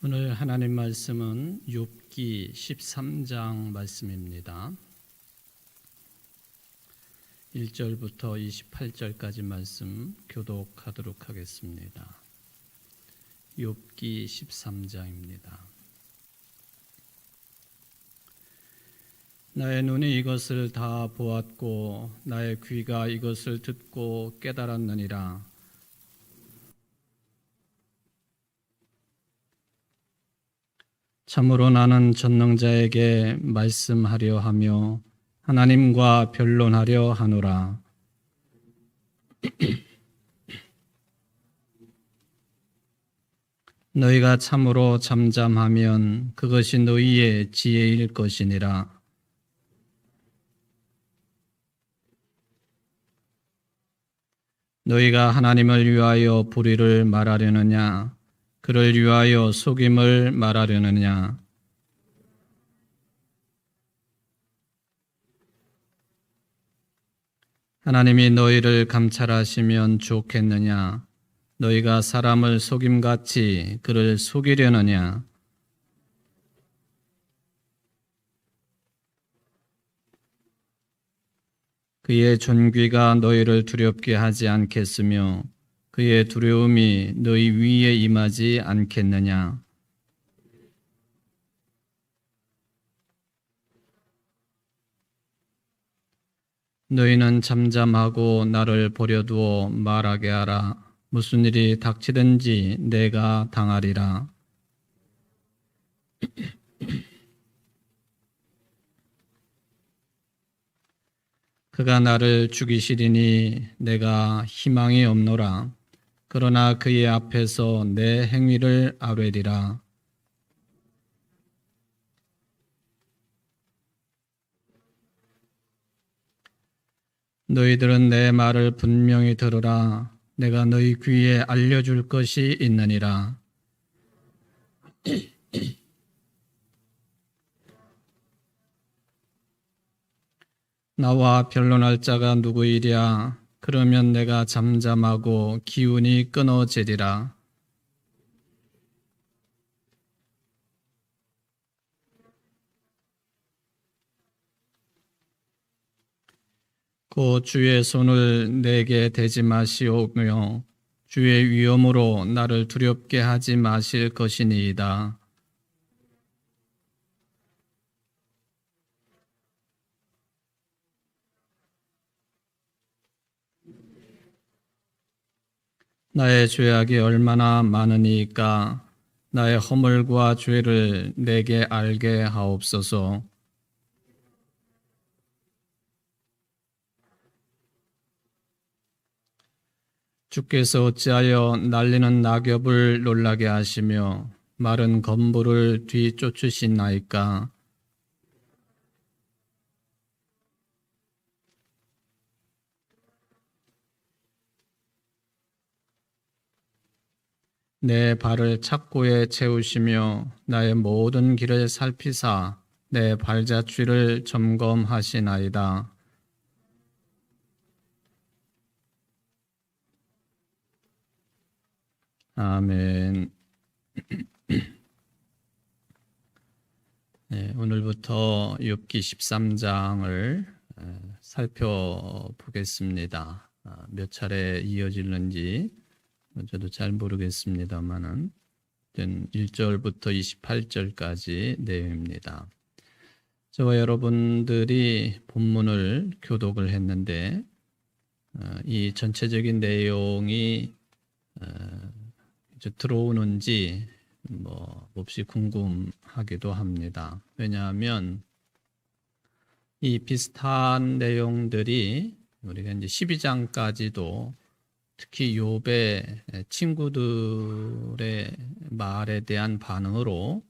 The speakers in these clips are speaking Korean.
오늘 하나님 말씀은 욥기 13장 말씀입니다. 1절부터 28절까지 말씀 교독하도록 하겠습니다. 욥기 13장입니다. 나의 눈이 이것을 다 보았고 나의 귀가 이것을 듣고 깨달았느니라. 참으로 나는 전능자에게 말씀하려 하며 하나님과 변론하려 하노라. 너희가 참으로 잠잠하면 그것이 너희의 지혜일 것이니라. 너희가 하나님을 위하여 불의를 말하려느냐? 그를 위하여 속임을 말하려느냐? 하나님이 너희를 감찰하시면 좋겠느냐? 너희가 사람을 속임같이 그를 속이려느냐? 그의 존귀가 너희를 두렵게 하지 않겠으며 그의 두려움이 너희 위에 임하지 않겠느냐? 너희는 잠잠하고 나를 버려두어 말하게 하라. 무슨 일이 닥치든지 내가 당하리라. 그가 나를 죽이시리니 내가 희망이 없노라. 그러나 그의 앞에서 내 행위를 아뢰리라. 너희들은 내 말을 분명히 들으라. 내가 너희 귀에 알려줄 것이 있느니라. 나와 변론할 자가 누구이랴? 그러면 내가 잠잠하고 기운이 끊어지리라. 곧 주의 손을 내게 대지 마시오며 주의 위엄으로 나를 두렵게 하지 마실 것이니이다. 나의 죄악이 얼마나 많으니까 나의 허물과 죄를 내게 알게 하옵소서. 주께서 어찌하여 날리는 낙엽을 놀라게 하시며 마른 건물을 뒤쫓으시나이까? 내 발을 착고에 채우시며 나의 모든 길을 살피사 내 발자취를 점검하시나이다. 아멘. 네, 오늘부터 욥기 13장을 살펴보겠습니다. 몇 차례 이어지는지 저도 잘 모르겠습니다만은 1절부터 28절까지 내용입니다. 저와 여러분들이 본문을 교독을 했는데 이 전체적인 내용이 들어오는지 몹시 궁금하기도 합니다. 왜냐하면 이 비슷한 내용들이 우리가 이제 12장까지도 특히 욥의 친구들의 말에 대한 반응으로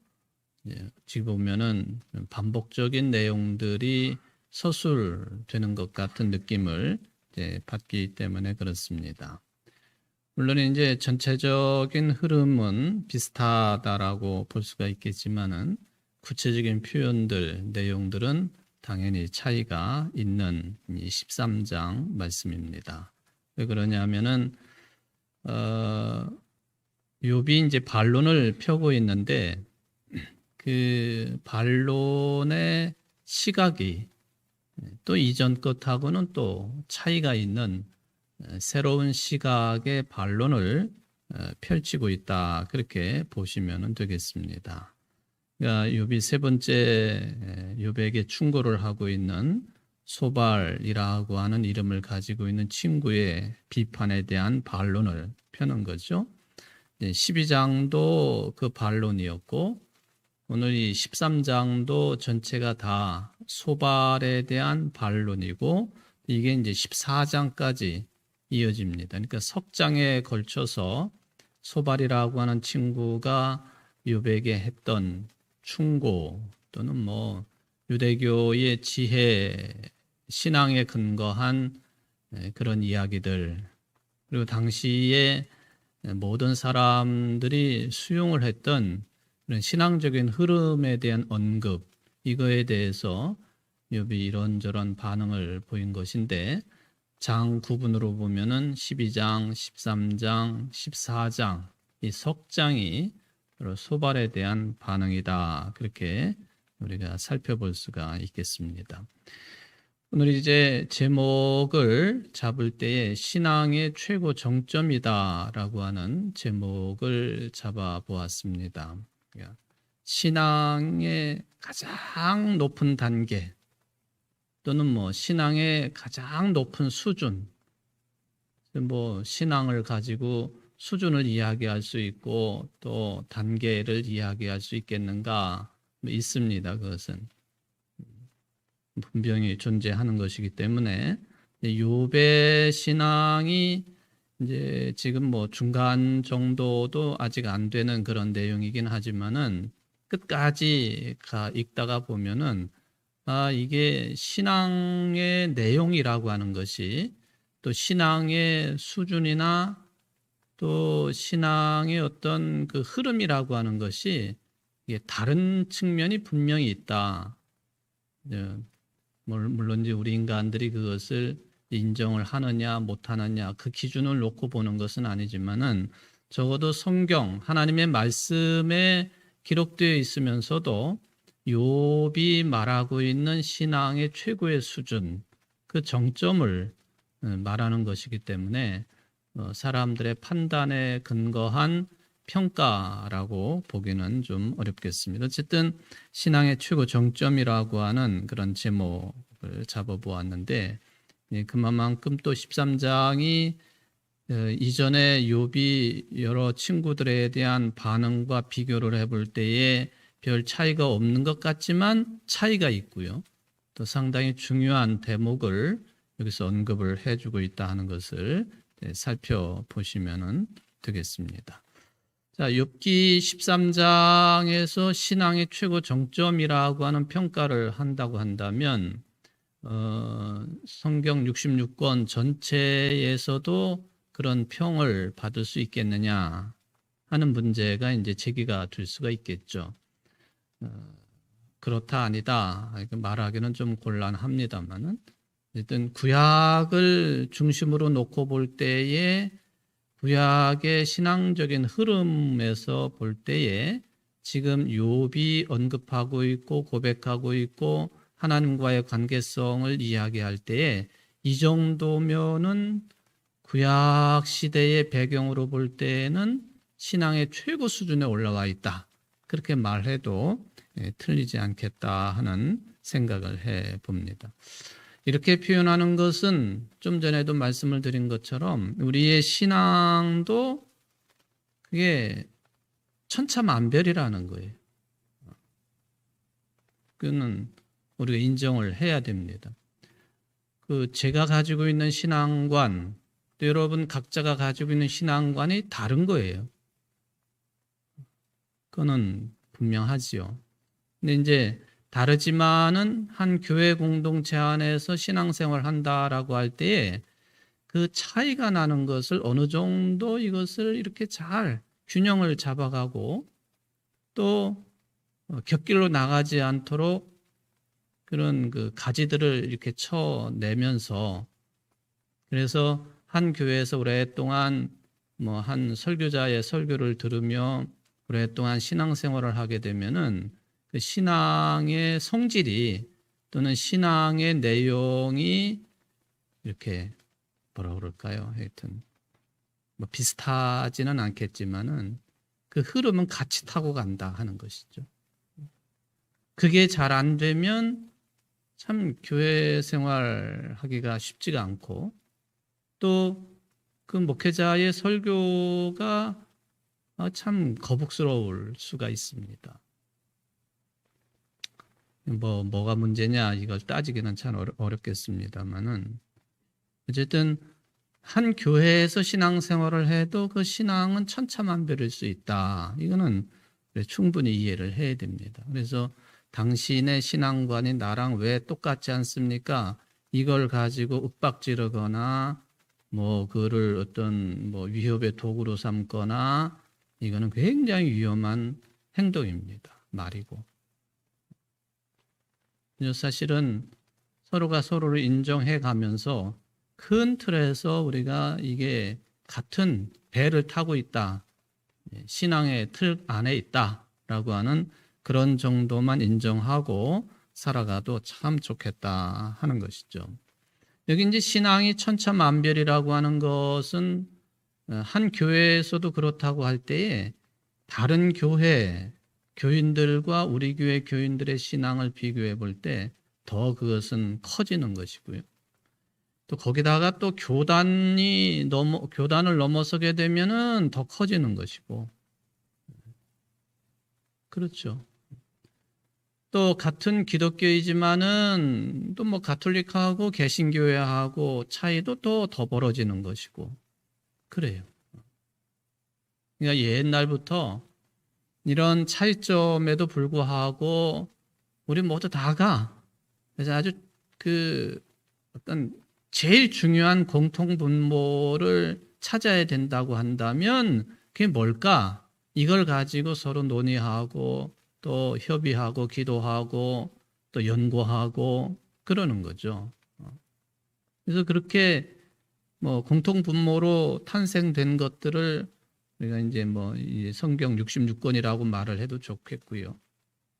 지금 보면은 반복적인 내용들이 서술되는 것 같은 느낌을 받기 때문에 그렇습니다. 물론 이제 전체적인 흐름은 비슷하다라고 볼 수가 있겠지만은 구체적인 표현들, 내용들은 당연히 차이가 있는 이 13장 말씀입니다. 왜 그러냐면은 욥이 이제 반론을 펴고 있는데 그 반론의 시각이 또 이전 것하고는 또 차이가 있는 새로운 시각의 반론을 펼치고 있다. 그렇게 보시면 되겠습니다. 그러니까 욥이 세 번째 욥에게 충고를 하고 있는 소발이라고 하는 이름을 가지고 있는 친구의 비판에 대한 반론을 펴는 거죠. 12장도 그 반론이었고 오늘 이 13장도 전체가 다 소발에 대한 반론이고 이게 이제 14장까지 이어집니다. 그러니까 석 장에 걸쳐서 소발이라고 하는 친구가 욥에게 했던 충고 또는 뭐 유대교의 지혜, 신앙에 근거한 그런 이야기들 그리고 당시에 모든 사람들이 수용을 했던 그런 신앙적인 흐름에 대한 언급 이거에 대해서 욥이 이런저런 반응을 보인 것인데 장 구분으로 보면은 12장, 13장, 14장 이 석장이 소발에 대한 반응이다. 그렇게 우리가 살펴볼 수가 있겠습니다. 오늘 이제 제목을 잡을 때에 신앙의 최고 정점이다라고 하는 제목을 잡아 보았습니다. 신앙의 가장 높은 단계 또는 뭐 신앙의 가장 높은 수준, 뭐 신앙을 가지고 수준을 이야기할 수 있고 또 단계를 이야기할 수 있겠는가? 있습니다. 그것은 분명히 존재하는 것이기 때문에 욥의 신앙이 이제 지금 뭐 중간 정도도 아직 안 되는 그런 내용이긴 하지만은 끝까지 읽다가 보면은 이게 신앙의 내용이라고 하는 것이 또 신앙의 수준이나 또 신앙의 어떤 그 흐름이라고 하는 것이 이게 다른 측면이 분명히 있다. 물론 이제 우리 인간들이 그것을 인정을 하느냐 못하느냐 그 기준을 놓고 보는 것은 아니지만은 적어도 성경 하나님의 말씀에 기록되어 있으면서도 욥이 말하고 있는 신앙의 최고의 수준 그 정점을 말하는 것이기 때문에 사람들의 판단에 근거한 평가라고 보기는 좀 어렵겠습니다. 어쨌든 신앙의 최고 정점이라고 하는 그런 제목을 잡아보았는데 그만큼 또 13장이 이전에 욥이 여러 친구들에 대한 반응과 비교를 해볼 때에 별 차이가 없는 것 같지만 차이가 있고요. 또 상당히 중요한 대목을 여기서 언급을 해주고 있다 하는 것을 살펴보시면 되겠습니다. 자, 욥기 13장에서 신앙의 최고 정점이라고 하는 평가를 한다고 한다면 성경 66권 전체에서도 그런 평을 받을 수 있겠느냐 하는 문제가 이제 제기가 될 수가 있겠죠. 그렇다 아니다 말하기는 좀 곤란합니다만은 어쨌든 구약을 중심으로 놓고 볼 때에 구약의 신앙적인 흐름에서 볼 때에 지금 욥이 언급하고 있고 고백하고 있고 하나님과의 관계성을 이야기할 때에 이 정도면은 구약 시대의 배경으로 볼 때에는 신앙의 최고 수준에 올라와 있다. 그렇게 말해도 틀리지 않겠다 하는 생각을 해 봅니다. 이렇게 표현하는 것은 좀 전에도 말씀을 드린 것처럼 우리의 신앙도 그게 천차만별이라는 거예요. 그거는 우리가 인정을 해야 됩니다. 제가 가지고 있는 신앙관, 또 여러분 각자가 가지고 있는 신앙관이 다른 거예요. 그거는 분명하지요. 근데 이제 다르지만은 한 교회 공동체 안에서 신앙생활을 한다라고 할 때에 그 차이가 나는 것을 어느 정도 이것을 이렇게 잘 균형을 잡아가고 또 곁길로 나가지 않도록 그런 그 가지들을 이렇게 쳐내면서 그래서 한 교회에서 오랫동안 뭐 한 설교자의 설교를 들으며 오랫동안 신앙생활을 하게 되면은 그 신앙의 성질이 또는 신앙의 내용이 이렇게 뭐라 그럴까요? 하여튼 뭐 비슷하지는 않겠지만은 그 흐름은 같이 타고 간다 하는 것이죠. 그게 잘 안 되면 참 교회 생활하기가 쉽지가 않고 또 그 목회자의 설교가 참 거북스러울 수가 있습니다. 뭐가 문제냐 이걸 따지기는 참 어렵겠습니다만은 어쨌든 한 교회에서 신앙생활을 해도 그 신앙은 천차만별일 수 있다. 이거는 충분히 이해를 해야 됩니다. 그래서 당신의 신앙관이 나랑 왜 똑같지 않습니까? 이걸 가지고 윽박지르거나 뭐 그를 어떤 뭐 위협의 도구로 삼거나 이거는 굉장히 위험한 행동입니다. 말이고. 사실은 서로가 서로를 인정해 가면서 큰 틀에서 우리가 이게 같은 배를 타고 있다. 신앙의 틀 안에 있다라고 하는 그런 정도만 인정하고 살아가도 참 좋겠다 하는 것이죠. 여기 이제 신앙이 천차만별이라고 하는 것은 한 교회에서도 그렇다고 할 때에 다른 교회 교인들과 우리 교회 교인들의 신앙을 비교해 볼 때 더 그것은 커지는 것이고요. 또 거기다가 또 교단을 넘어서게 되면은 더 커지는 것이고. 그렇죠. 또 같은 기독교이지만은 또 뭐 가톨릭하고 개신교회하고 차이도 또 더 벌어지는 것이고. 그래요. 그러니까 옛날부터 이런 차이점에도 불구하고 우리 모두 다가 그래서 아주 그 어떤 제일 중요한 공통 분모를 찾아야 된다고 한다면 그게 뭘까? 이걸 가지고 서로 논의하고 또 협의하고 기도하고 또 연구하고 그러는 거죠. 그래서 그렇게 뭐 공통 분모로 탄생된 것들을 우리가 이제 뭐 성경 66권이라고 말을 해도 좋겠고요.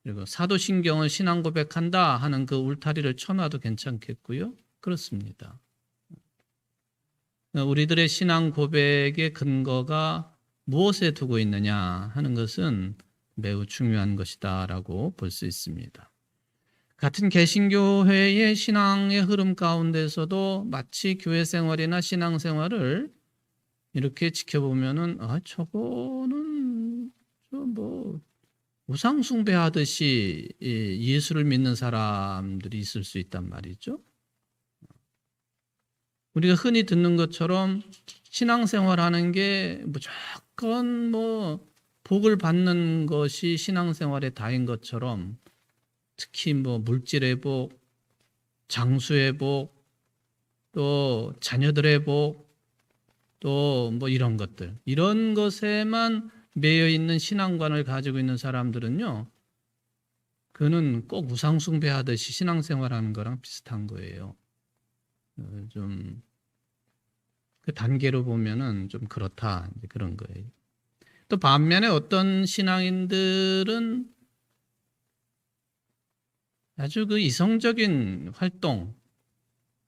그리고 사도신경을 신앙 고백한다 하는 그 울타리를 쳐놔도 괜찮겠고요. 그렇습니다. 우리들의 신앙 고백의 근거가 무엇에 두고 있느냐 하는 것은 매우 중요한 것이다라고 볼 수 있습니다. 같은 개신교회의 신앙의 흐름 가운데서도 마치 교회 생활이나 신앙 생활을 이렇게 지켜보면은 저거는 뭐 우상 숭배하듯이 예수를 믿는 사람들이 있을 수 있단 말이죠. 우리가 흔히 듣는 것처럼 신앙생활하는 게 무조건 뭐 복을 받는 것이 신앙생활의 다인 것처럼 특히 뭐 물질의 복, 장수의 복, 또 자녀들의 복, 또 뭐 이런 것들 이런 것에만 매여 있는 신앙관을 가지고 있는 사람들은요, 그는 꼭 우상 숭배하듯이 신앙생활하는 거랑 비슷한 거예요. 좀 그 단계로 보면은 좀 그렇다 이제 그런 거예요. 또 반면에 어떤 신앙인들은 아주 그 이성적인 활동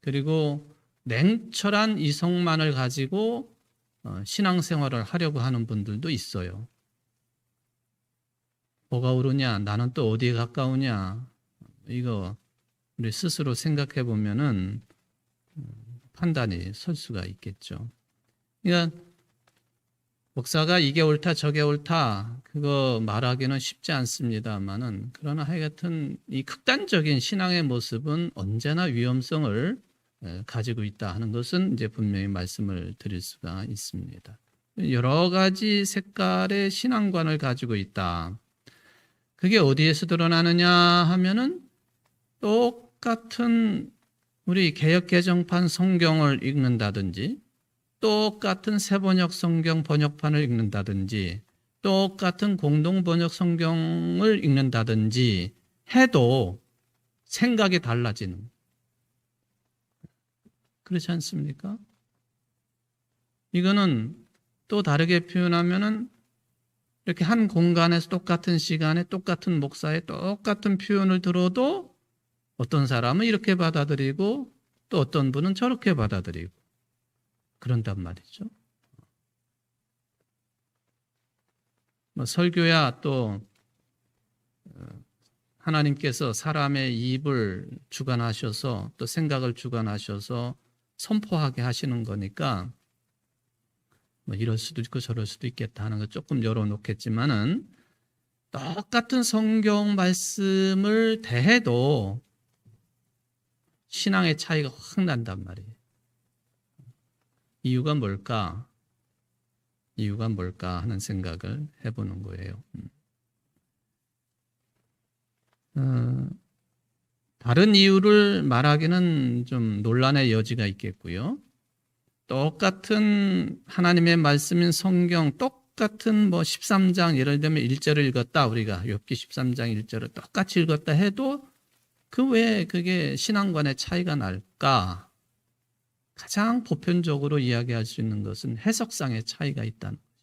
그리고 냉철한 이성만을 가지고 신앙생활을 하려고 하는 분들도 있어요. 뭐가 옳으냐, 나는 또 어디에 가까우냐, 이거 우리 스스로 생각해 보면은 판단이 설 수가 있겠죠. 그러니까 목사가 이게 옳다 저게 옳다 그거 말하기는 쉽지 않습니다만은 그러나 하여튼 이 극단적인 신앙의 모습은 언제나 위험성을 가지고 있다 하는 것은 이제 분명히 말씀을 드릴 수가 있습니다. 여러 가지 색깔의 신앙관을 가지고 있다. 그게 어디에서 드러나느냐 하면은 똑같은 우리 개역개정판 성경을 읽는다든지 똑같은 새번역 성경 번역판을 읽는다든지 똑같은 공동번역 성경을 읽는다든지 해도 생각이 달라지는 그렇지 않습니까? 이거는 또 다르게 표현하면은 이렇게 한 공간에서 똑같은 시간에 똑같은 목사의 똑같은 표현을 들어도 어떤 사람은 이렇게 받아들이고 또 어떤 분은 저렇게 받아들이고 그런단 말이죠. 뭐 설교야 또 하나님께서 사람의 입을 주관하셔서 또 생각을 주관하셔서 선포하게 하시는 거니까 뭐 이럴 수도 있고 저럴 수도 있겠다 하는 거 조금 열어놓겠지만은 똑같은 성경 말씀을 대해도 신앙의 차이가 확 난단 말이에요. 이유가 뭘까? 이유가 뭘까 하는 생각을 해보는 거예요. 다른 이유를 말하기는 좀 논란의 여지가 있겠고요. 똑같은 하나님의 말씀인 성경, 똑같은 뭐 13장 예를 들면 1절을 읽었다. 우리가 욥기 13장 1절을 똑같이 읽었다 해도 그 왜 그게 신앙관의 차이가 날까? 가장 보편적으로 이야기할 수 있는 것은 해석상의 차이가 있다는 것이죠.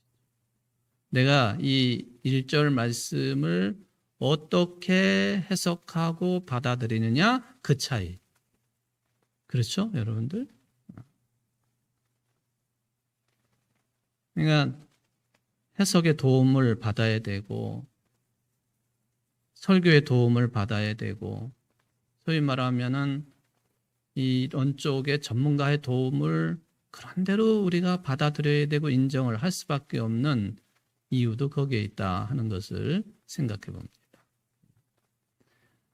내가 이 1절 말씀을 어떻게 해석하고 받아들이느냐 그 차이. 그렇죠, 여러분들? 그러니까 해석의 도움을 받아야 되고 설교의 도움을 받아야 되고 소위 말하면은 이런 쪽의 전문가의 도움을 그런대로 우리가 받아들여야 되고 인정을 할 수밖에 없는 이유도 거기에 있다 하는 것을 생각해 봅니다.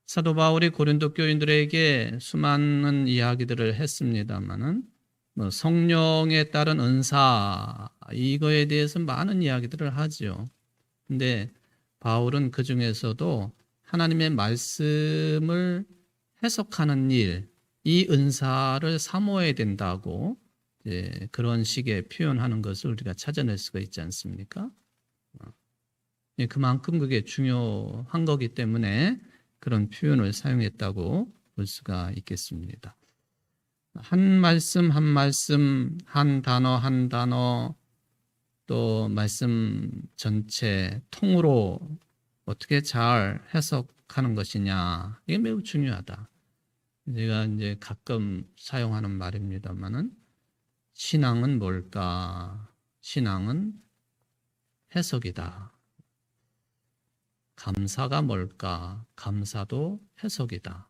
사도 바울이 고린도 교인들에게 수많은 이야기들을 했습니다마는 뭐 성령에 따른 은사 이거에 대해서 많은 이야기들을 하죠. 근데 바울은 그 중에서도 하나님의 말씀을 해석하는 일, 이 은사를 사모해야 된다고 그런 식의 표현하는 것을 우리가 찾아낼 수가 있지 않습니까? 그만큼 그게 중요한 거기 때문에 그런 표현을 사용했다고 볼 수가 있겠습니다. 한 말씀 한 말씀, 한 단어 한 단어, 또 말씀 전체 통으로 어떻게 잘 해석하는 것이냐, 이게 매우 중요하다. 제가 이제 가끔 사용하는 말입니다만은 신앙은 뭘까? 신앙은 해석이다. 감사가 뭘까? 감사도 해석이다.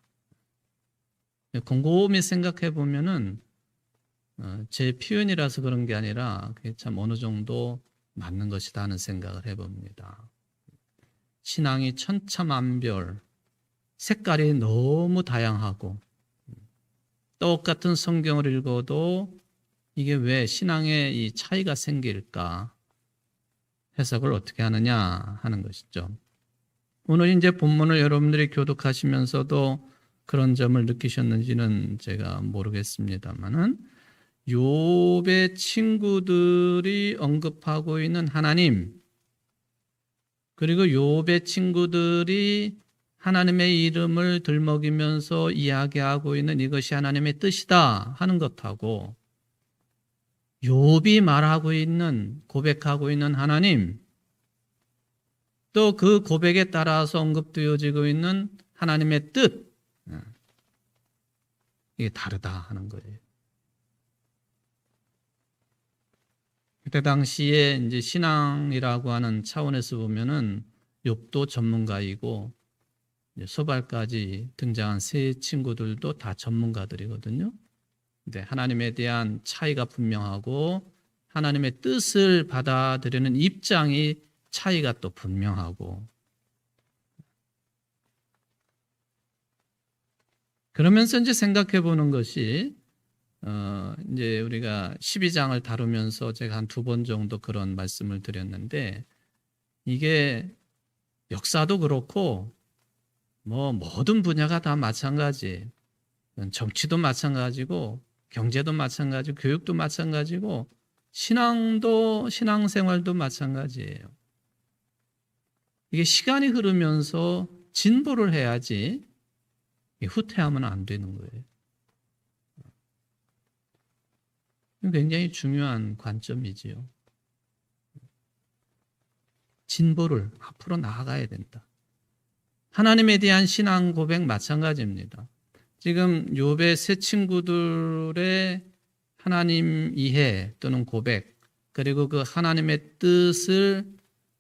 곰곰이 생각해 보면은 제 표현이라서 그런 게 아니라 그게 참 어느 정도 맞는 것이다 하는 생각을 해봅니다. 신앙이 천차만별, 색깔이 너무 다양하고 똑같은 성경을 읽어도 이게 왜 신앙에 이 차이가 생길까? 해석을 어떻게 하느냐 하는 것이죠. 오늘 이제 본문을 여러분들이 교독하시면서도 그런 점을 느끼셨는지는 제가 모르겠습니다만은 욥의 친구들이 언급하고 있는 하나님, 그리고 욥의 친구들이 하나님의 이름을 들먹이면서 이야기하고 있는 이것이 하나님의 뜻이다 하는 것하고 욥이 말하고 있는 고백하고 있는 하나님, 또 그 고백에 따라서 언급되어지고 있는 하나님의 뜻, 이게 다르다 하는 거예요. 그때 당시에 이제 신앙이라고 하는 차원에서 보면은 욥도 전문가이고 소발까지 등장한 세 친구들도 다 전문가들이거든요. 근데 하나님에 대한 차이가 분명하고 하나님의 뜻을 받아들이는 입장이 차이가 또 분명하고, 그러면서 이제 생각해 보는 것이 이제 우리가 12장을 다루면서 제가 한 2번 정도 그런 말씀을 드렸는데, 이게 역사도 그렇고 뭐 모든 분야가 다 마찬가지, 정치도 마찬가지고 경제도 마찬가지고 교육도 마찬가지고 신앙도 신앙생활도 마찬가지예요. 이게 시간이 흐르면서 진보를 해야지 후퇴하면 안 되는 거예요. 굉장히 중요한 관점이지요. 진보를 앞으로 나아가야 된다. 하나님에 대한 신앙 고백 마찬가지입니다. 지금 욥의 세 친구들의 하나님 이해 또는 고백, 그리고 그 하나님의 뜻을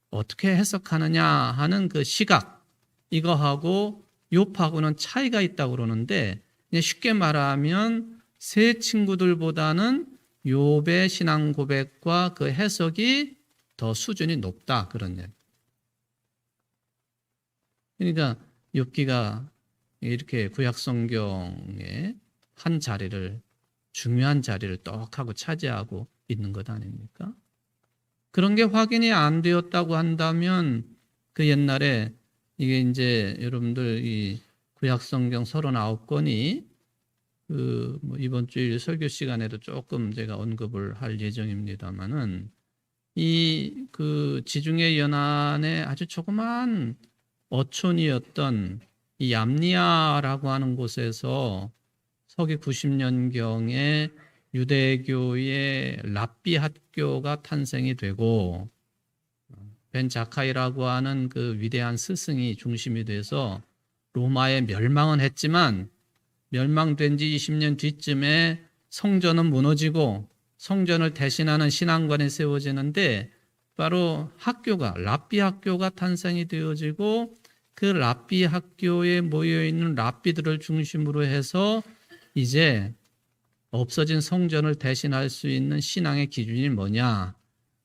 어떻게 해석하느냐 하는 그 시각, 이거하고 욥하고는 차이가 있다고 그러는데, 쉽게 말하면 세 친구들보다는 욥의 신앙 고백과 그 해석이 더 수준이 높다, 그런 얘기. 그러니까 욥기가 이렇게 구약 성경의 한 자리를, 중요한 자리를 떡하고 차지하고 있는 것 아닙니까? 그런 게 확인이 안 되었다고 한다면 그 옛날에 이게 이제 여러분들 이 구약 성경 39권이 이번 주일 설교 시간에도 조금 제가 언급을 할 예정입니다만은 이 그 지중해 연안의 아주 조그만 어촌이었던 이 얌니아라고 하는 곳에서 서기 90년경에 유대교의 랍비 학교가 탄생이 되고 벤 자카이라고 하는 그 위대한 스승이 중심이 돼서 로마의 멸망은 했지만 멸망된 지 20년 뒤쯤에 성전은 무너지고 성전을 대신하는 신앙관이 세워지는데 바로 학교가 랍비 학교가 탄생이 되어지고 그 랍비 학교에 모여있는 랍비들을 중심으로 해서 이제 없어진 성전을 대신할 수 있는 신앙의 기준이 뭐냐?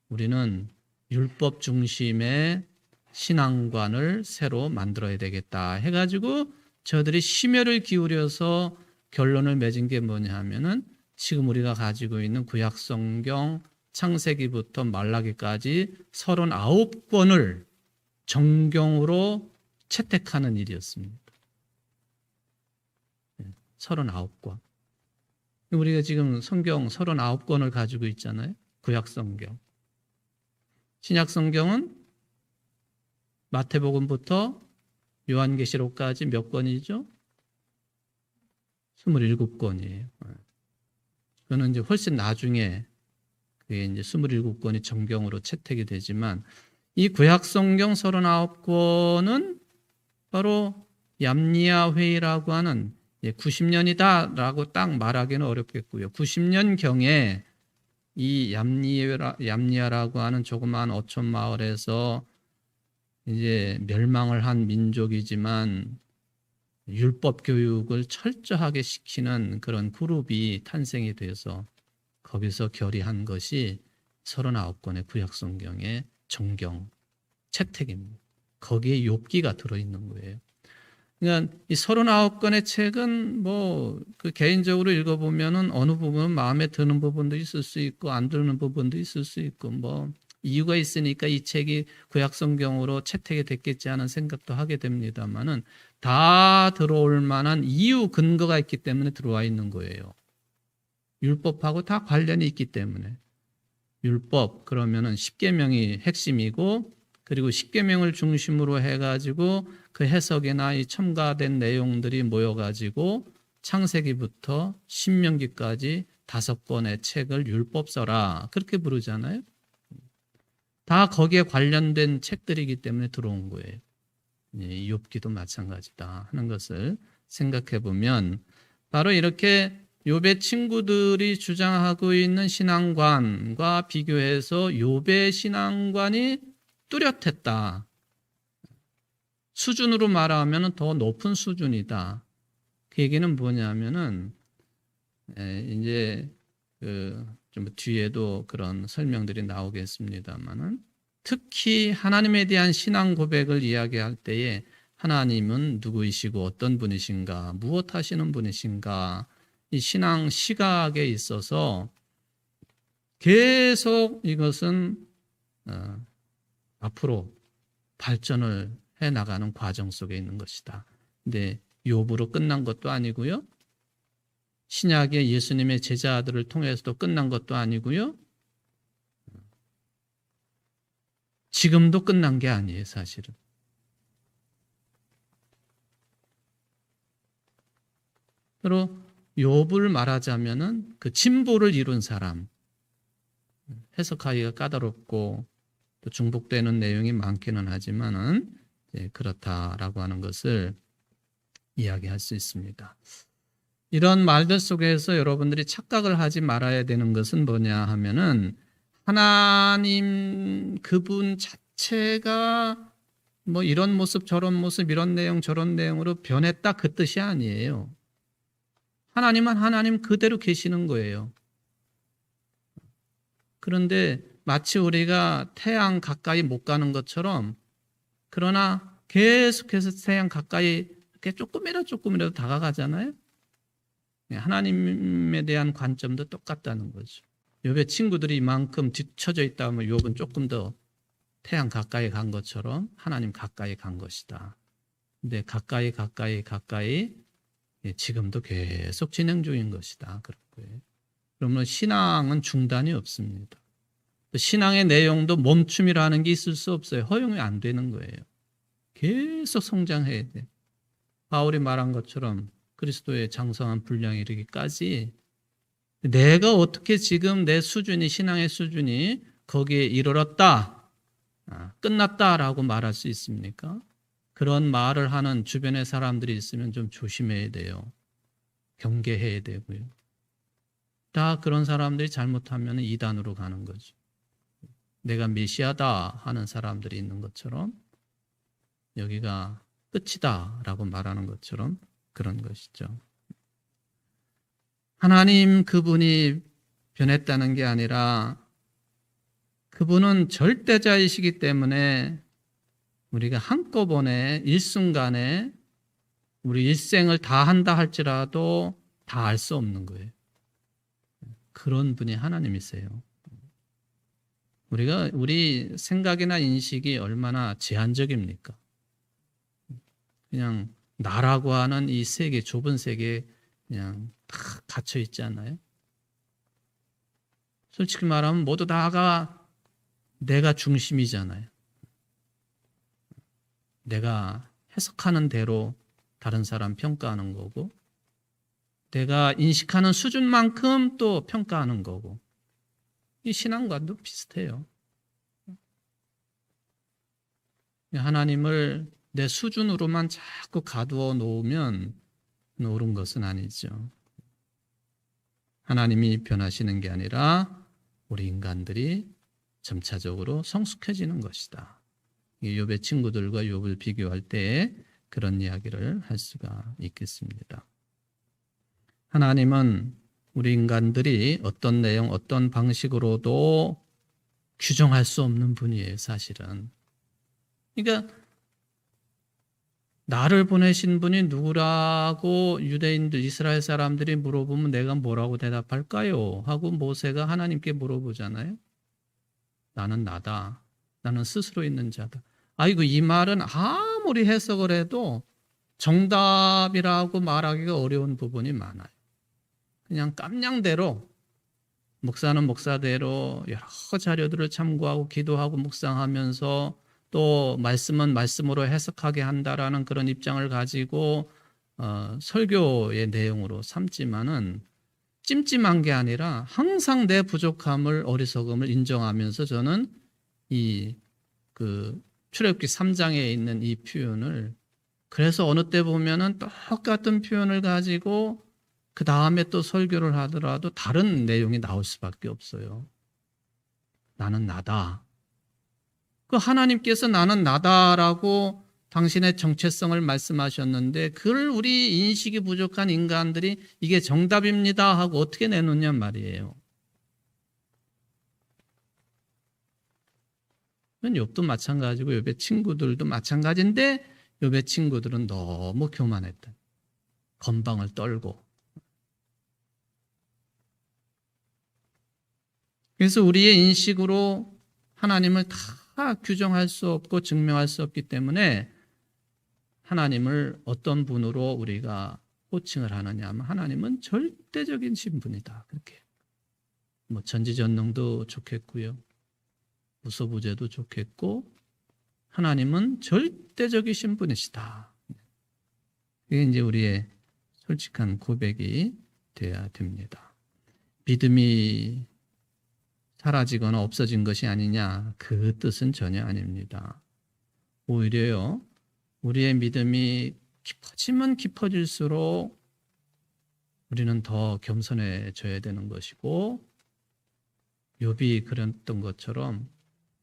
우리는 율법 중심의 신앙관을 새로 만들어야 되겠다 해가지고 저들이 심혈을 기울여서 결론을 맺은 게 뭐냐 하면은 지금 우리가 가지고 있는 구약 성경 창세기부터 말라기까지 39권을 정경으로 채택하는 일이었습니다. 39권. 우리가 지금 성경 39권을 가지고 있잖아요. 구약 성경. 신약 성경은 마태복음부터 요한계시록까지 몇 권이죠? 27권이에요. 그거는 이제 훨씬 나중에 그게 이제 27권이 정경으로 채택이 되지만 이 구약 성경 39권은 바로 얌니아 회의라고 하는 90년이다라고 딱 말하기는 어렵겠고요. 90년경에 이 얌니아라고 하는 조그마한 어촌 마을에서 이제 멸망을 한 민족이지만 율법 교육을 철저하게 시키는 그런 그룹이 탄생이 돼서 거기서 결의한 것이 39권의 구약 성경의 정경 채택입니다. 거기에 욥기가 들어있는 거예요. 그러니까 이 39권의 책은 그 개인적으로 읽어보면은 어느 부분은 마음에 드는 부분도 있을 수 있고 안 드는 부분도 있을 수 있고 이유가 있으니까 이 책이 구약 성경으로 채택이 됐겠지 하는 생각도 하게 됩니다만은 다 들어올 만한 이유 근거가 있기 때문에 들어와 있는 거예요. 율법하고 다 관련이 있기 때문에. 율법 그러면은 십계명이 핵심이고 그리고 십계명을 중심으로 해가지고 그 해석이나 이 첨가된 내용들이 모여가지고 창세기부터 신명기까지 5권의 책을 율법서라 그렇게 부르잖아요. 다 거기에 관련된 책들이기 때문에 들어온 거예요. 욥기도 마찬가지다 하는 것을 생각해 보면 바로 이렇게 욥의 친구들이 주장하고 있는 신앙관과 비교해서 욥의 신앙관이 뚜렷했다. 수준으로 말하면 더 높은 수준이다. 그 얘기는 뭐냐면은 이제 좀 뒤에도 그런 설명들이 나오겠습니다만은 특히 하나님에 대한 신앙 고백을 이야기할 때에 하나님은 누구이시고 어떤 분이신가, 무엇 하시는 분이신가, 이 신앙 시각에 있어서 계속 이것은 앞으로 발전을 해 나가는 과정 속에 있는 것이다. 근데 욥으로 끝난 것도 아니고요. 신약의 예수님의 제자들을 통해서도 끝난 것도 아니고요. 지금도 끝난 게 아니에요, 사실은. 바로 욥을 말하자면은 그 진보를 이룬 사람, 해석하기가 까다롭고 또 중복되는 내용이 많기는 하지만은 그렇다라고 하는 것을 이야기할 수 있습니다. 이런 말들 속에서 여러분들이 착각을 하지 말아야 되는 것은 뭐냐 하면은 하나님 그분 자체가 뭐 이런 모습 저런 모습 이런 내용 저런 내용으로 변했다 그 뜻이 아니에요. 하나님은 하나님 그대로 계시는 거예요. 그런데 마치 우리가 태양 가까이 못 가는 것처럼 그러나 계속해서 태양 가까이 이렇게 조금이라도 다가가잖아요. 하나님에 대한 관점도 똑같다는 거죠. 욥의 친구들이 이만큼 뒤처져 있다면 욥은 조금 더 태양 가까이 간 것처럼 하나님 가까이 간 것이다. 근데 가까이 지금도 계속 진행 중인 것이다. 그런 거예요. 그러면 신앙은 중단이 없습니다. 신앙의 내용도 멈춤이라는 게 있을 수 없어요. 허용이 안 되는 거예요. 계속 성장해야 돼. 바울이 말한 것처럼 그리스도의 장성한 분량에 이르기까지 내가 어떻게 지금 내 수준이 신앙의 수준이 거기에 이르렀다, 끝났다라고 말할 수 있습니까? 그런 말을 하는 주변의 사람들이 있으면 좀 조심해야 돼요. 경계해야 되고요. 다 그런 사람들이 잘못하면 이단으로 가는 거죠. 내가 메시아다 하는 사람들이 있는 것처럼 여기가 끝이다 라고 말하는 것처럼 그런 것이죠. 하나님 그분이 변했다는 게 아니라 그분은 절대자이시기 때문에 우리가 한꺼번에 일순간에 우리 일생을 다 한다 할지라도 다 알 수 없는 거예요. 그런 분이 하나님이세요. 우리 생각이나 인식이 얼마나 제한적입니까? 그냥 나라고 하는 이 세계, 좁은 세계에 그냥 다 갇혀 있지 않나요? 솔직히 말하면 모두 다가 내가 중심이잖아요. 내가 해석하는 대로 다른 사람 평가하는 거고, 내가 인식하는 수준만큼 또 평가하는 거고, 이 신앙관도 비슷해요. 하나님을 내 수준으로만 자꾸 가두어 놓으면 옳은 것은 아니죠. 하나님이 변하시는 게 아니라 우리 인간들이 점차적으로 성숙해지는 것이다. 욥의 친구들과 욥을 비교할 때 그런 이야기를 할 수가 있겠습니다. 하나님은 우리 인간들이 어떤 내용, 어떤 방식으로도 규정할 수 없는 분이에요, 사실은. 그러니까 나를 보내신 분이 누구라고 유대인들, 이스라엘 사람들이 물어보면 내가 뭐라고 대답할까요? 하고 모세가 하나님께 물어보잖아요. 나는 나다. 나는 스스로 있는 자다. 아이고, 이 말은 아무리 해석을 해도 정답이라고 말하기가 어려운 부분이 많아요. 그냥 깜냥대로 목사는 목사대로 여러 자료들을 참고하고 기도하고 묵상하면서 또 말씀은 말씀으로 해석하게 한다라는 그런 입장을 가지고 설교의 내용으로 삼지만은 찜찜한 게 아니라 항상 내 부족함을 어리석음을 인정하면서 저는 이 출애굽기 3장에 있는 이 표현을 그래서 어느 때 보면은 똑같은 표현을 가지고 그 다음에 또 설교를 하더라도 다른 내용이 나올 수밖에 없어요. 나는 나다. 그 하나님께서 나는 나다라고 당신의 정체성을 말씀하셨는데 그걸 우리 인식이 부족한 인간들이 이게 정답입니다 하고 어떻게 내놓냐 말이에요. 욥도 마찬가지고 욥의 친구들도 마찬가지인데 욥의 친구들은 너무 교만했다. 건방을 떨고. 그래서 우리의 인식으로 하나님을 다 규정할 수 없고 증명할 수 없기 때문에 하나님을 어떤 분으로 우리가 호칭을 하느냐 하면 하나님은 절대적인 신분이다. 그렇게. 전지전능도 좋겠고요. 무소부재도 좋겠고 하나님은 절대적이신 분이시다. 이게 이제 우리의 솔직한 고백이 돼야 됩니다. 믿음이 사라지거나 없어진 것이 아니냐, 그 뜻은 전혀 아닙니다. 오히려요, 우리의 믿음이 깊어지면 깊어질수록 우리는 더 겸손해져야 되는 것이고, 욥이 그랬던 것처럼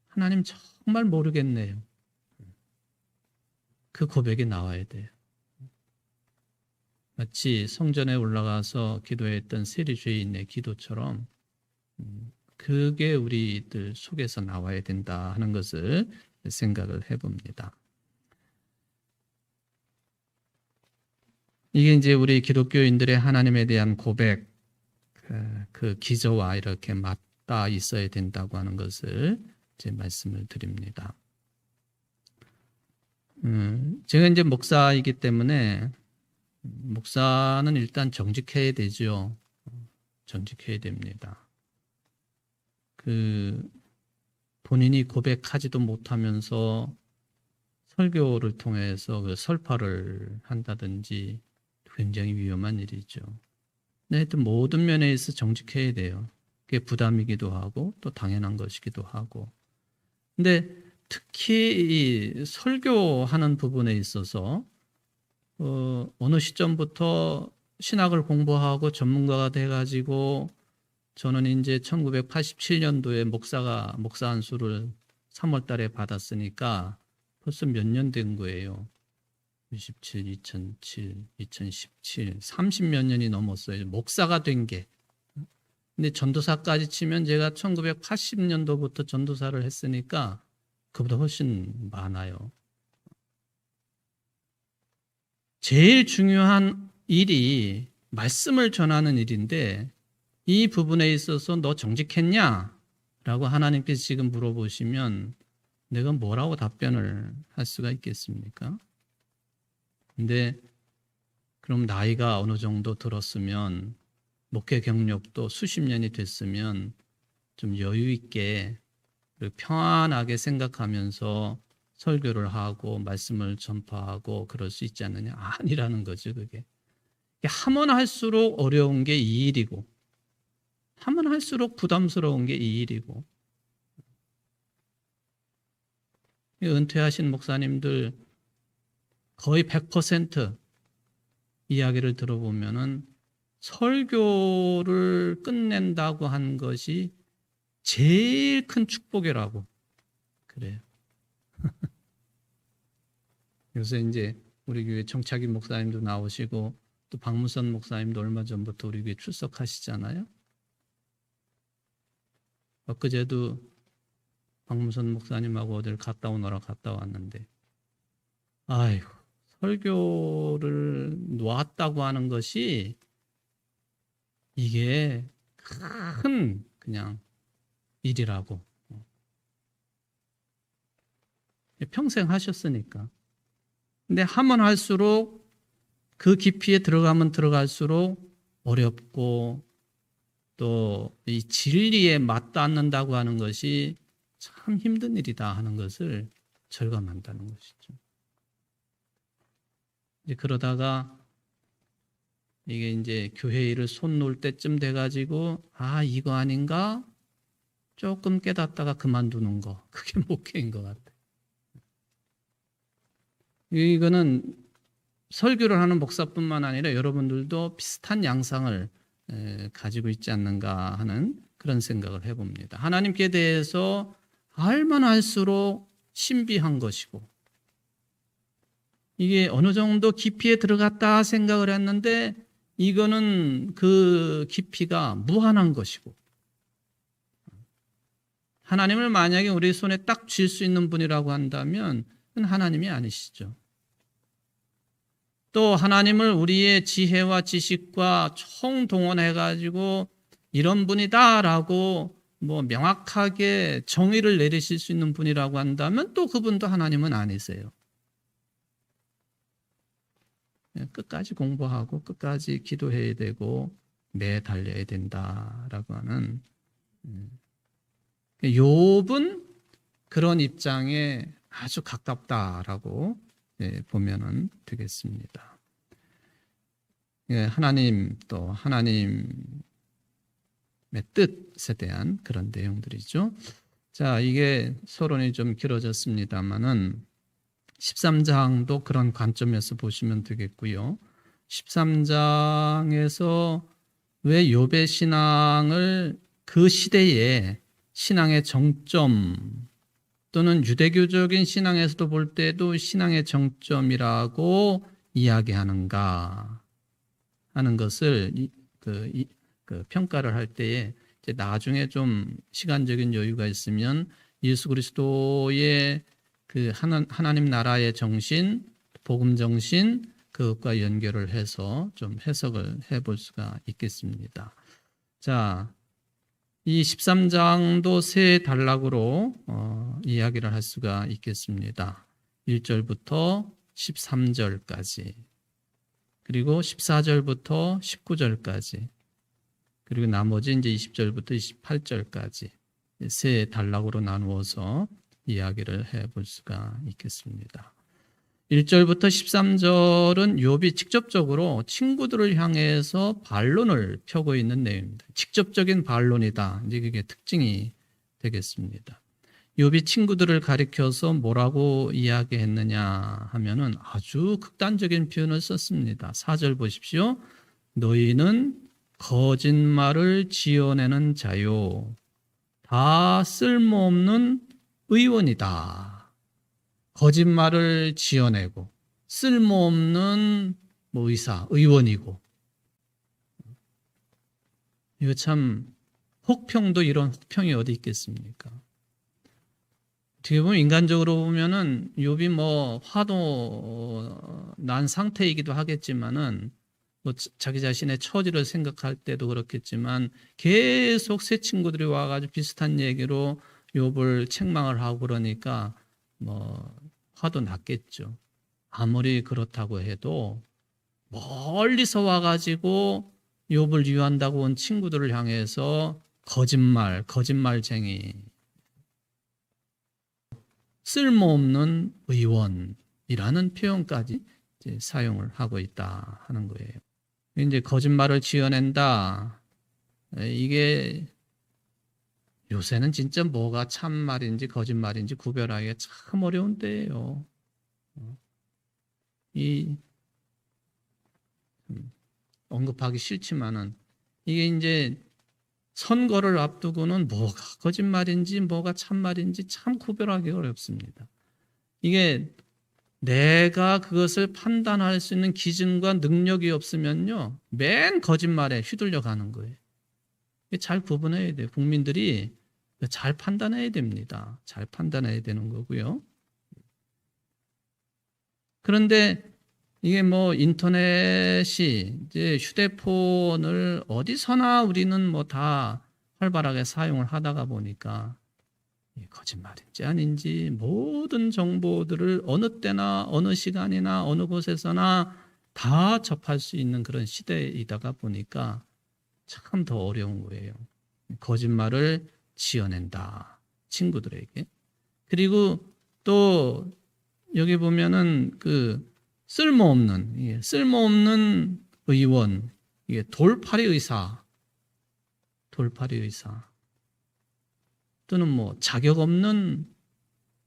하나님 정말 모르겠네요, 그 고백이 나와야 돼요. 마치 성전에 올라가서 기도했던 세리주의인의 기도처럼 그게 우리들 속에서 나와야 된다 하는 것을 생각을 해봅니다. 이게 이제 우리 기독교인들의 하나님에 대한 고백, 그 기저와 이렇게 맞닿아 있어야 된다고 하는 것을 이제 말씀을 드립니다. 제가 이제 목사이기 때문에 목사는 일단 정직해야 되죠. 정직해야 됩니다. 본인이 고백하지도 못하면서 설교를 통해서 그 설파를 한다든지 굉장히 위험한 일이죠. 하여튼 모든 면에 있어 정직해야 돼요. 그게 부담이기도 하고 또 당연한 것이기도 하고. 근데 특히 이 설교하는 부분에 있어서 어느 시점부터 신학을 공부하고 전문가가 돼가지고 저는 이제 1987년도에 목사 안수를 3월 달에 받았으니까 벌써 몇 년 된 거예요. 97, 2007, 2017, 30몇 년이 넘었어요. 목사가 된 게. 근데 전도사까지 치면 제가 1980년도부터 전도사를 했으니까 그보다 훨씬 많아요. 제일 중요한 일이 말씀을 전하는 일인데 이 부분에 있어서 너 정직했냐? 라고 하나님께서 지금 물어보시면 내가 뭐라고 답변을 할 수가 있겠습니까? 근데 그럼 나이가 어느 정도 들었으면 목회 경력도 수십 년이 됐으면 좀 여유 있게 평안하게 생각하면서 설교를 하고 말씀을 전파하고 그럴 수 있지 않느냐? 아니라는 거죠, 그게. 하면 할수록 어려운 게 이 일이고 하면 할수록 부담스러운 게 이 일이고. 은퇴하신 목사님들 거의 100% 이야기를 들어보면은 설교를 끝낸다고 한 것이 제일 큰 축복이라고 그래요. 요새 이제 우리 교회 정착희 목사님도 나오시고 또 박무선 목사님도 얼마 전부터 우리 교회 출석하시잖아요. 엊그제도 박무선 목사님하고 어딜 갔다 오느라 갔다 왔는데, 아이고, 설교를 놓았다고 하는 것이 이게 큰 그냥 일이라고. 평생 하셨으니까. 근데 하면 할수록 그 깊이에 들어가면 들어갈수록 어렵고 또 이 진리에 맞닿는다고 하는 것이 참 힘든 일이다 하는 것을 절감한다는 것이죠. 이제 그러다가 이게 이제 교회 일을 손 놓을 때쯤 돼가지고 아 이거 아닌가 조금 깨닫다가 그만두는 거, 그게 목회인 것 같아요. 이거는 설교를 하는 목사뿐만 아니라 여러분들도 비슷한 양상을 가지고 있지 않는가 하는 그런 생각을 해봅니다. 하나님께 대해서 알면 알수록 신비한 것이고 이게 어느 정도 깊이에 들어갔다 생각을 했는데 이거는 그 깊이가 무한한 것이고 하나님을 만약에 우리 손에 딱 쥘 수 있는 분이라고 한다면 그건 하나님이 아니시죠. 또 하나님을 우리의 지혜와 지식과 총동원해가지고 이런 분이다라고 뭐 명확하게 정의를 내리실 수 있는 분이라고 한다면 또 그분도 하나님은 아니세요. 끝까지 공부하고 끝까지 기도해야 되고 매 달려야 된다라고 하는 욥은 그런 입장에 아주 가깝다라고 보면은 되겠습니다. 하나님 또 하나님 뜻에 대한 그런 내용들이죠. 자, 이게 서론이 좀 길어졌습니다만은 13장도 그런 관점에서 보시면 되겠고요. 13장에서 왜 욥의 신앙을 그 시대에 신앙의 정점 또는 유대교적인 신앙에서도 볼 때도 신앙의 정점이라고 이야기하는가 하는 것을 평가를 할 때에 이제 나중에 좀 시간적인 여유가 있으면 예수 그리스도의 그 하나님 나라의 정신, 복음 정신 그것과 연결을 해서 좀 해석을 해볼 수가 있겠습니다. 자, 이 13장도 세 단락으로 이야기를 할 수가 있겠습니다. 1절부터 13절까지, 그리고 14절부터 19절까지, 그리고 나머지 이제 20절부터 28절까지 세 단락으로 나누어서 이야기를 해볼 수가 있겠습니다. 1절부터 13절은 욥이 직접적으로 친구들을 향해서 반론을 펴고 있는 내용입니다. 직접적인 반론이다. 이제 그게 특징이 되겠습니다. 욥이 친구들을 가리켜서 뭐라고 이야기했느냐 하면은 아주 극단적인 표현을 썼습니다. 4절 보십시오. 너희는 거짓말을 지어내는 자요. 다 쓸모없는 의원이다. 거짓말을 지어내고 쓸모없는 의사, 의원이고. 이거 참 혹평도 이런 혹평이 어디 있겠습니까? 어떻게 보면 인간적으로 보면은 욥이 화도 난 상태이기도 하겠지만은 자기 자신의 처지를 생각할 때도 그렇겠지만 계속 새 친구들이 와가지고 비슷한 얘기로 욥을 책망을 하고 그러니까 화도 났겠죠. 아무리 그렇다고 해도 멀리서 와가지고 욥을 유한다고 온 친구들을 향해서 거짓말쟁이, 쓸모없는 의원이라는 표현까지 이제 사용을 하고 있다 하는 거예요. 이제 거짓말을 지어낸다. 이게 요새는 진짜 뭐가 참말인지 거짓말인지 구별하기가 참 어려운 때예요. 언급하기 싫지만은 이게 이제 선거를 앞두고는 뭐가 거짓말인지 뭐가 참말인지 참 구별하기 어렵습니다. 이게 내가 그것을 판단할 수 있는 기준과 능력이 없으면요, 맨 거짓말에 휘둘려 가는 거예요. 잘 구분해야 돼요. 국민들이 잘 판단해야 됩니다. 잘 판단해야 되는 거고요. 그런데 이게 인터넷이 이제 휴대폰을 어디서나 우리는 다 활발하게 사용을 하다가 보니까 거짓말인지 아닌지 모든 정보들을 어느 때나 어느 시간이나 어느 곳에서나 다 접할 수 있는 그런 시대이다가 보니까 참 더 어려운 거예요. 거짓말을 지어낸다. 친구들에게. 그리고 또 여기 보면은 쓸모없는 의원, 이게 돌팔이 의사 또는 자격 없는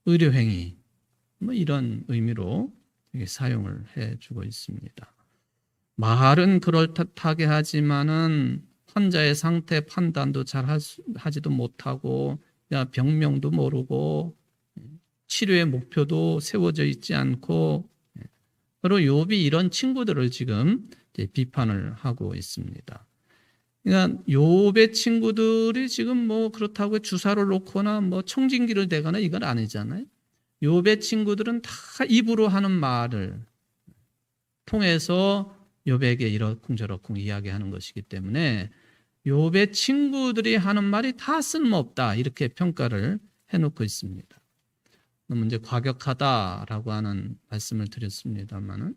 의료행위 이런 의미로 사용을 해주고 있습니다. 말은 그럴듯하게 하지만은 환자의 상태 판단도 잘 하지도 못하고 병명도 모르고 치료의 목표도 세워져 있지 않고, 바로 욥이 이런 친구들을 지금 비판을 하고 있습니다. 그러니까 욥의 친구들이 지금 그렇다고 주사를 놓거나 청진기를 대거나 이건 아니잖아요. 욥의 친구들은 다 입으로 하는 말을 통해서 욥에게 이러쿵저러쿵 이야기하는 것이기 때문에 욥의 친구들이 하는 말이 다 쓸모없다 이렇게 평가를 해놓고 있습니다. 너무 이제 과격하다라고 하는 말씀을 드렸습니다만은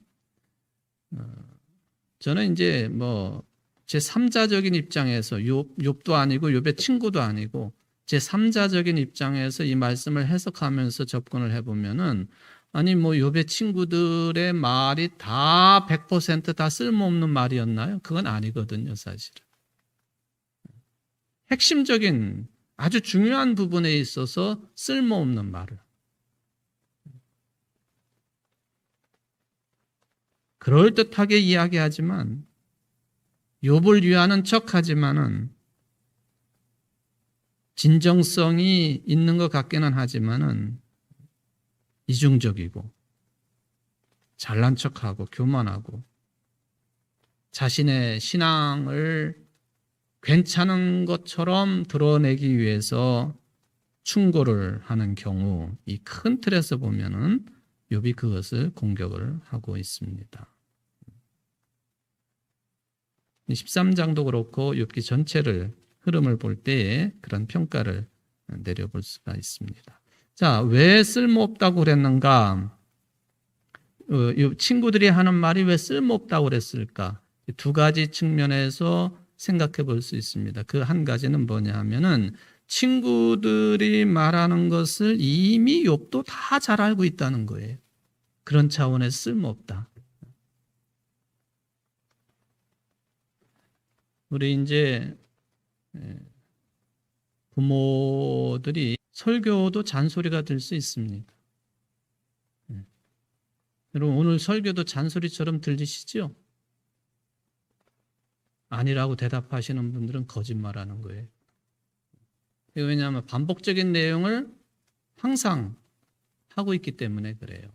저는 이제 제 3자적인 입장에서 욥도 아니고 욥의 친구도 아니고 제 3자적인 입장에서 이 말씀을 해석하면서 접근을 해보면은 아니 욥의 친구들의 말이 다 100% 다 쓸모없는 말이었나요? 그건 아니거든요, 사실은. 핵심적인 아주 중요한 부분에 있어서 쓸모없는 말을. 그럴듯하게 이야기하지만 욥을 위하는 척하지만은 진정성이 있는 것 같기는 하지만은 이중적이고 잘난 척하고 교만하고 자신의 신앙을 괜찮은 것처럼 드러내기 위해서 충고를 하는 경우 이 큰 틀에서 보면은 욥이 그것을 공격을 하고 있습니다. 13장도 그렇고 욥기 전체를 흐름을 볼 때에 그런 평가를 내려볼 수가 있습니다. 자, 왜 쓸모없다고 그랬는가? 친구들이 하는 말이 왜 쓸모없다고 그랬을까? 두 가지 측면에서 생각해 볼 수 있습니다. 그 한 가지는 뭐냐 하면은 친구들이 말하는 것을 이미 욥도 다 잘 알고 있다는 거예요. 그런 차원에서 쓸모없다. 우리 이제 부모들이 설교도 잔소리가 될 수 있습니다. 여러분 오늘 설교도 잔소리처럼 들리시죠? 아니라고 대답하시는 분들은 거짓말하는 거예요. 왜냐하면 반복적인 내용을 항상 하고 있기 때문에 그래요.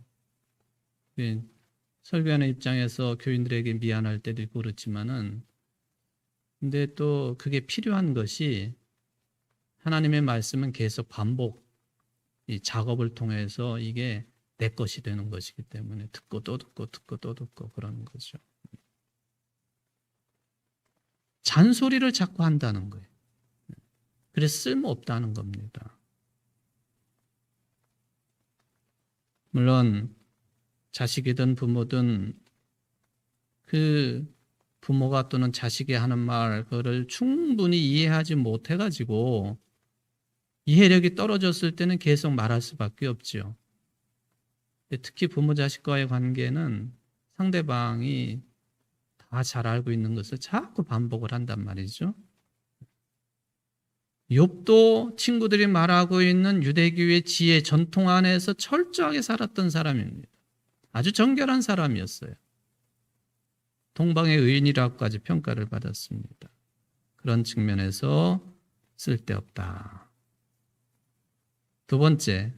설교하는 입장에서 교인들에게 미안할 때도 있고 그렇지만은 근데 또 그게 필요한 것이 하나님의 말씀은 계속 반복 이 작업을 통해서 이게 내 것이 되는 것이기 때문에 듣고 또 듣고 듣고 또 듣고 그러는 거죠. 잔소리를 자꾸 한다는 거예요. 그래서 쓸모없다는 겁니다. 물론 자식이든 부모든 그 부모가 또는 자식이 하는 말 그거를 충분히 이해하지 못해가지고 이해력이 떨어졌을 때는 계속 말할 수밖에 없죠. 특히 부모 자식과의 관계는 상대방이 다 잘 알고 있는 것을 자꾸 반복을 한단 말이죠. 욥도 친구들이 말하고 있는 유대교의 지혜 전통 안에서 철저하게 살았던 사람입니다. 아주 정결한 사람이었어요. 동방의 의인이라고까지 평가를 받았습니다. 그런 측면에서 쓸데없다. 두 번째,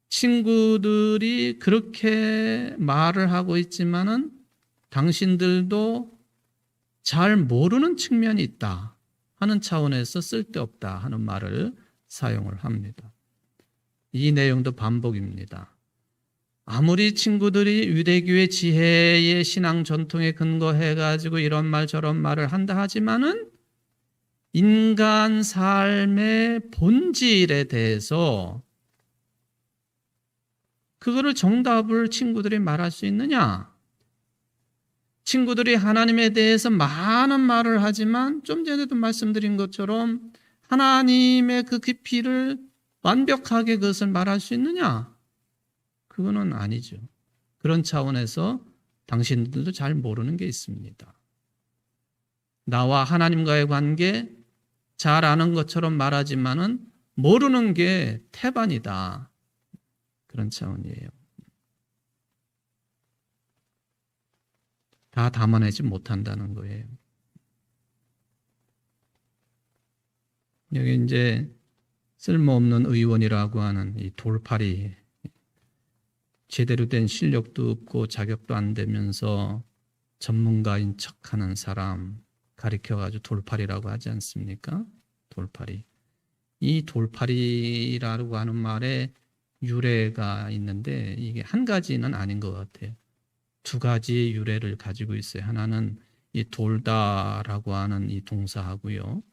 친구들이 그렇게 말을 하고 있지만은 당신들도 잘 모르는 측면이 있다 하는 차원에서 쓸데없다 하는 말을 사용을 합니다. 이 내용도 반복입니다. 아무리 친구들이 유대교의 지혜의 신앙 전통에 근거해가지고 이런 말 저런 말을 한다 하지만은 인간 삶의 본질에 대해서 그거를 정답을 친구들이 말할 수 있느냐? 친구들이 하나님에 대해서 많은 말을 하지만 좀 전에도 말씀드린 것처럼 하나님의 그 깊이를 완벽하게 그것을 말할 수 있느냐? 그거는 아니죠. 그런 차원에서 당신들도 잘 모르는 게 있습니다. 나와 하나님과의 관계 잘 아는 것처럼 말하지만은 모르는 게 태반이다. 그런 차원이에요. 다 담아내지 못한다는 거예요. 여기 이제 쓸모없는 의원이라고 하는 이 돌팔이 제대로 된 실력도 없고 자격도 안 되면서 전문가인 척하는 사람 가리켜가지고 돌팔이라고 하지 않습니까? 돌팔이. 이 돌팔이라고 하는 말에 유래가 있는데 이게 한 가지는 아닌 것 같아요. 두 가지의 유래를 가지고 있어요. 하나는 이 돌다라고 하는 이 동사하고요.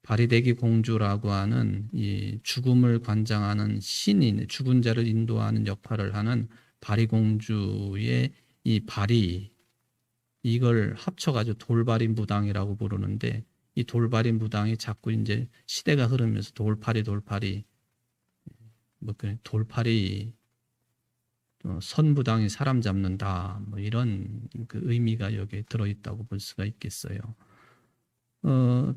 바리대기 공주라고 하는 이 죽음을 관장하는 신인, 죽은 자를 인도하는 역할을 하는 바리공주의 이 바리, 이걸 합쳐가지고 돌바리 무당이라고 부르는데 이 돌바리 무당이 자꾸 이제 시대가 흐르면서 돌팔이 뭐 그 돌팔이 선무당이 사람 잡는다 뭐 이런 그 의미가 여기에 들어있다고 볼 수가 있겠어요.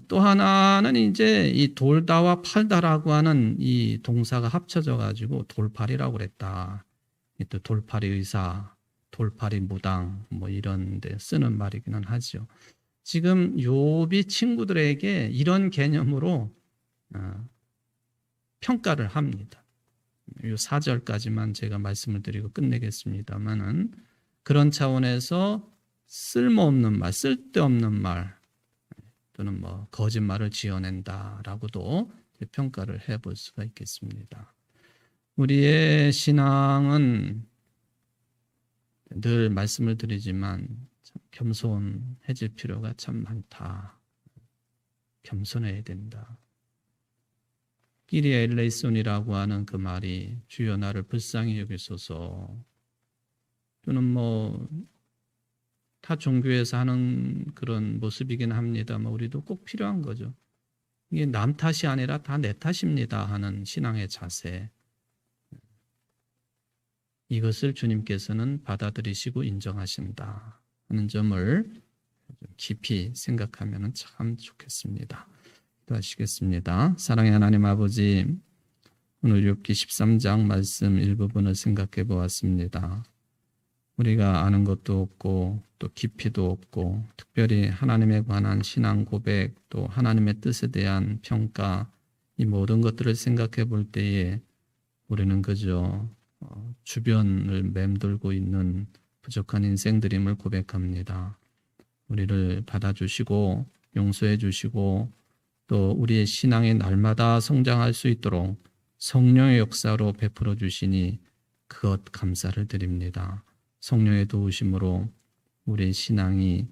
또 하나는 이제 이 돌다와 팔다라고 하는 이 동사가 합쳐져 가지고 돌팔이라고 그랬다. 또 돌팔이 의사, 돌팔이 무당 뭐 이런 데 쓰는 말이기는 하죠. 지금 욥이 친구들에게 이런 개념으로 평가를 합니다. 이 4절까지만 제가 말씀을 드리고 끝내겠습니다만은 그런 차원에서 쓸모없는 말, 쓸데없는 말 또는 뭐 거짓말을 지어낸다라고도 평가를 해볼 수가 있겠습니다. 우리의 신앙은 늘 말씀을 드리지만 참 겸손해질 필요가 참 많다. 겸손해야 된다. 끼리에 엘레이손이라고 하는 그 말이 주여 나를 불쌍히 여기소서 또는 뭐 타 종교에서 하는 그런 모습이긴 합니다만 우리도 꼭 필요한 거죠. 이게 남 탓이 아니라 다 내 탓입니다 하는 신앙의 자세, 이것을 주님께서는 받아들이시고 인정하신다 하는 점을 깊이 생각하면 참 좋겠습니다. 기도하시겠습니다. 사랑의 하나님 아버지, 오늘 욥기 13장 말씀 일부분을 생각해 보았습니다. 우리가 아는 것도 없고 또 깊이도 없고 특별히 하나님에 관한 신앙 고백 또 하나님의 뜻에 대한 평가, 이 모든 것들을 생각해 볼 때에 우리는 그저 주변을 맴돌고 있는 부족한 인생들임을 고백합니다. 우리를 받아주시고 용서해 주시고 또 우리의 신앙이 날마다 성장할 수 있도록 성령의 역사로 베풀어 주시니 그것 감사를 드립니다. 성령의 도우심으로 우리의 신앙이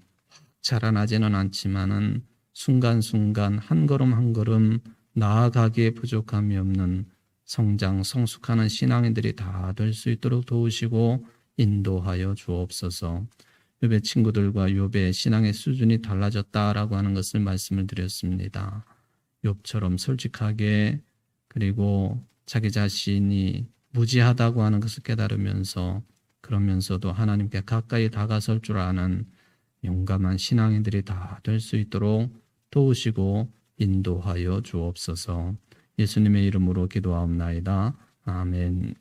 자라나지는 않지만은 순간순간 한 걸음 한 걸음 나아가기에 부족함이 없는 성장 성숙하는 신앙인들이 다 될 수 있도록 도우시고 인도하여 주옵소서. 욥의 친구들과 욥의 신앙의 수준이 달라졌다라고 하는 것을 말씀을 드렸습니다. 욥처럼 솔직하게 그리고 자기 자신이 무지하다고 하는 것을 깨달으면서 그러면서도 하나님께 가까이 다가설 줄 아는 용감한 신앙인들이 다 될 수 있도록 도우시고 인도하여 주옵소서. 예수님의 이름으로 기도하옵나이다. 아멘.